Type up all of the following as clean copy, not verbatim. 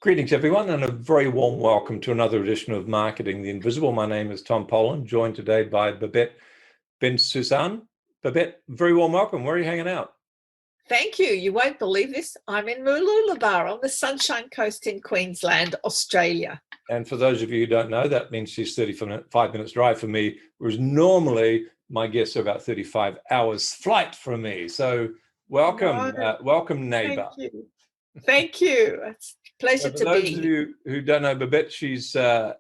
Greetings, everyone, and a very warm welcome to another edition of Marketing the Invisible. My name is Tom Poland, joined today by Babette Bensoussan. Babette, very warm welcome. Where are you hanging out? Thank you. You won't believe this. I'm in Mooloolaba on the Sunshine Coast in Queensland, Australia. And for those of you who don't know, that means she's 35 minutes drive from me, whereas normally my guests are about 35 hours flight from me. So welcome, welcome neighbor. Thank you. Thank you. It's a pleasure to be. For those of you who don't know Babette, she's a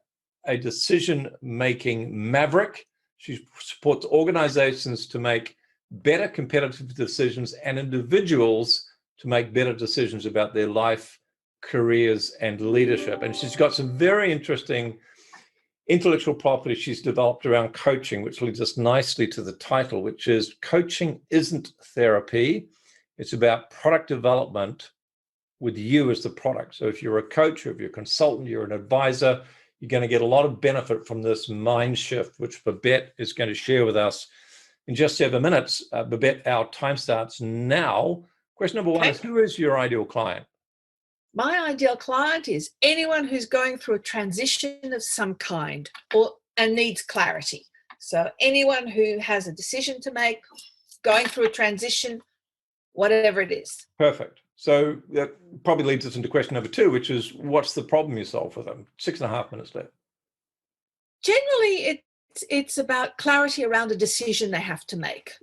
decision-making maverick. She supports organizations to make better competitive decisions and individuals to make better decisions about their life, careers, and leadership. And she's got some very interesting intellectual property she's developed around coaching, which leads us nicely to the title, which is Coaching Isn't Therapy. It's about product development with you as the product. So if you're a coach, or if you're a consultant, you're an advisor, you're going to get a lot of benefit from this mind shift, which Babette is going to share with us in just 7 minutes. Babette, our time starts now. Question number one is, who is your ideal client? My ideal client is anyone who's going through a transition of some kind and needs clarity. So anyone who has a decision to make, going through a transition, whatever it is. Perfect. So that probably leads us into question number two, which is, what's the problem you solve for them? 6.5 minutes left. Generally, it's about clarity around a decision they have to make.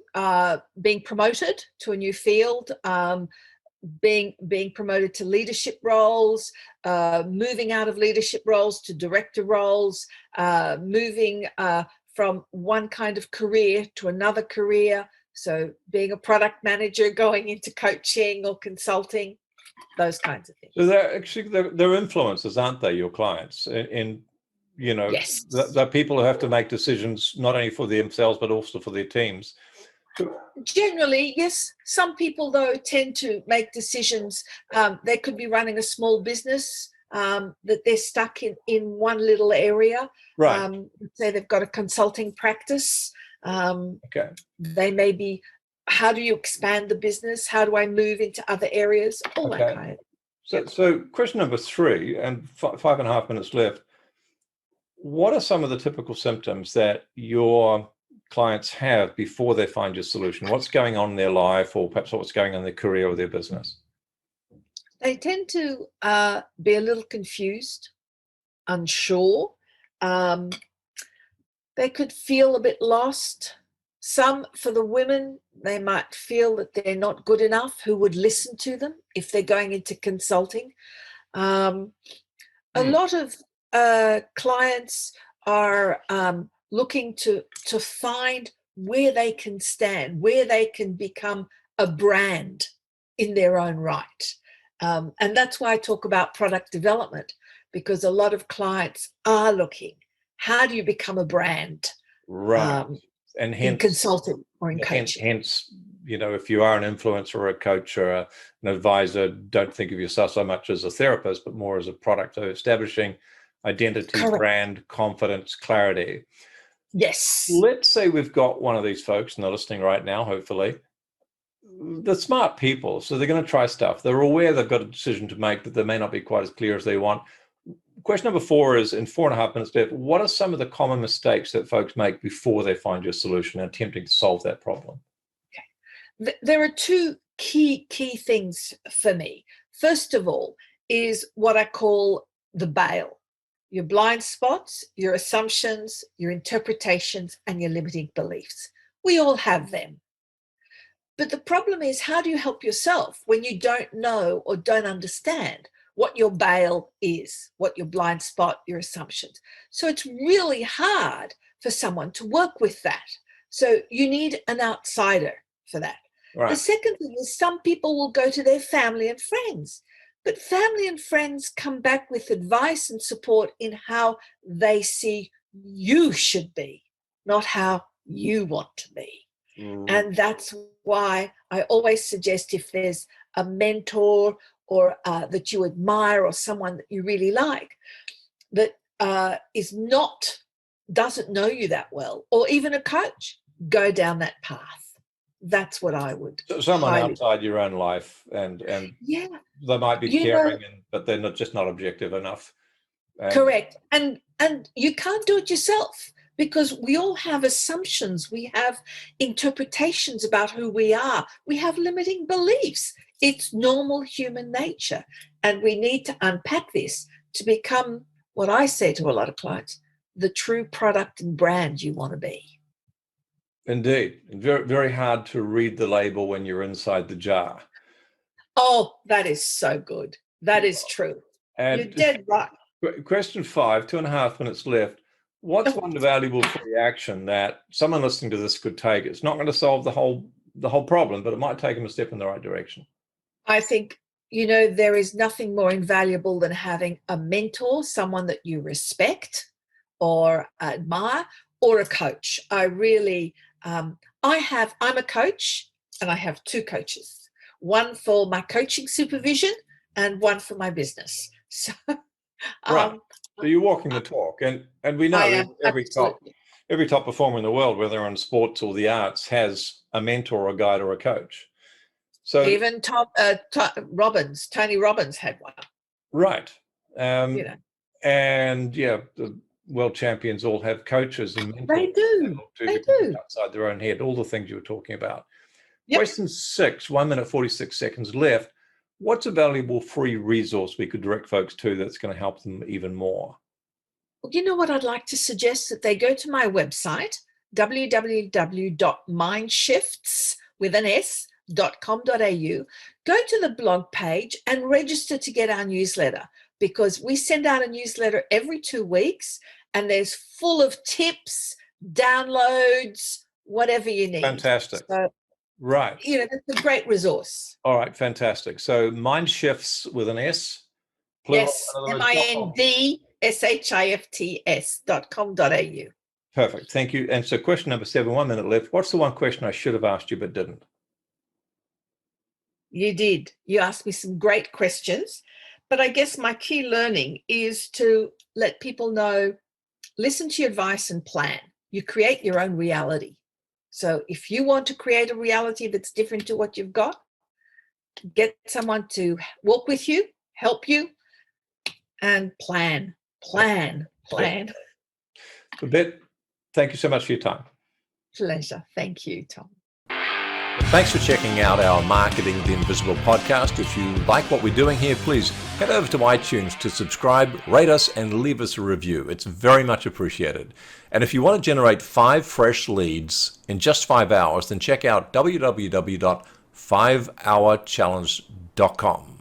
Being promoted to a new field, being promoted to leadership roles, moving out of leadership roles to director roles, moving from one kind of career to another career. So being a product manager, going into coaching or consulting, those kinds of things. So they're influencers, aren't they, your clients? Yes. They're people who have to make decisions not only for themselves, but also for their teams. Generally, yes. Some people, though, tend to make decisions. They could be running a small business that they're stuck in one little area. Right. Say they've got a consulting practice. Okay. They may be, how do you expand the business? How do I move into other areas? All that kind of. So question number three, and 5.5 minutes left. What are some of the typical symptoms that your clients have before they find your solution? What's going on in their life, or perhaps what's going on in their career or their business? They tend to be a little confused, unsure. They could feel a bit lost. Some, for the women, they might feel that they're not good enough. Who would listen to them if they're going into consulting? A lot of clients are looking to find where they can stand, where they can become a brand in their own right. And that's why I talk about product development, because a lot of clients are looking, how do you become a brand? Right. And hence, in consulting or in coaching. Hence, if you are an influencer or a coach or an advisor, don't think of yourself so much as a therapist, but more as a product. So establishing identity, Correct. brand, confidence, clarity. Yes. Let's say we've got one of these folks, and they're listening right now, hopefully. They're smart people, so they're going to try stuff. They're aware they've got a decision to make, but they may not be quite as clear as they want. Question number four is, in 4.5 minutes left, what are some of the common mistakes that folks make before they find your solution and attempting to solve that problem? Okay. There are two key things for me. First of all is what I call the bail. Your blind spots, your assumptions, your interpretations, and your limiting beliefs. We all have them. But the problem is, how do you help yourself when you don't know or don't understand what your bail is, what your blind spot, your assumptions? So it's really hard for someone to work with that. So you need an outsider for that. Right. The second thing is, some people will go to their family and friends, but family and friends come back with advice and support in how they see you should be, not how you want to be. And that's why I always suggest, if there's a mentor or that you admire, or someone that you really like, that doesn't know you that well, or even a coach, go down that path. That's what I would Someone highly. outside your own life, and Yeah, they might be you know, caring, but they're just not objective enough. And correct. And you can't do it yourself because we all have assumptions. We have interpretations about who we are. We have limiting beliefs. It's normal human nature. And we need to unpack this to become what I say to a lot of clients, the true product and brand you want to be. indeed, very, very hard to read the label when you're inside the jar. Oh, that is so good. That is true. You're And dead right. question 5, 2.5 minutes left. What's Oh, one valuable free action that someone listening to this could take? It's not going to solve the whole problem, but it might take them a step in the right direction. I think, there is nothing more invaluable than having a mentor, someone that you respect or admire, or a coach. I really, I'm a coach and I have 2 coaches, one for my coaching supervision and one for my business. So, Right. So you're walking the talk, and we know I am every absolutely. top performer in the world, whether in sports or the arts, has a mentor, a guide, or a coach. So Even Tony Robbins had one. right, You and yeah, the world champions all have coaches and mentors They do. to They become do. outside their own head. All the things you were talking about. Yep. Question 6, 1 minute 46 seconds left. What's a valuable free resource we could direct folks to that's going to help them even more? You know what I'd like to suggest? That they go to my website, www.mindshifts.com.au, go to the blog page and register to get our newsletter, because we send out a newsletter every 2 weeks and there's full of tips, downloads, whatever you need. Fantastic. So, Right. it's a great resource. All right, fantastic. So Mind Shifts with an S. Plural, Yes, in other words, mindshifts.com.au. Perfect. Thank you. And so question number 7, 1 minute left. What's the one question I should have asked you but didn't? You did. You asked me some great questions, but I guess my key learning is to let people know, listen to your advice and plan. You create your own reality. So if you want to create a reality that's different to what you've got, get someone to walk with you, help you, and plan. Babette, thank you so much for your time. Pleasure. Thank you, Tom. Thanks for checking out our Marketing the Invisible podcast. If you like what we're doing here, please head over to iTunes to subscribe, rate us, and leave us a review. It's very much appreciated. And if you want to generate 5 fresh leads in just 5 hours, then check out www.5hourchallenge.com.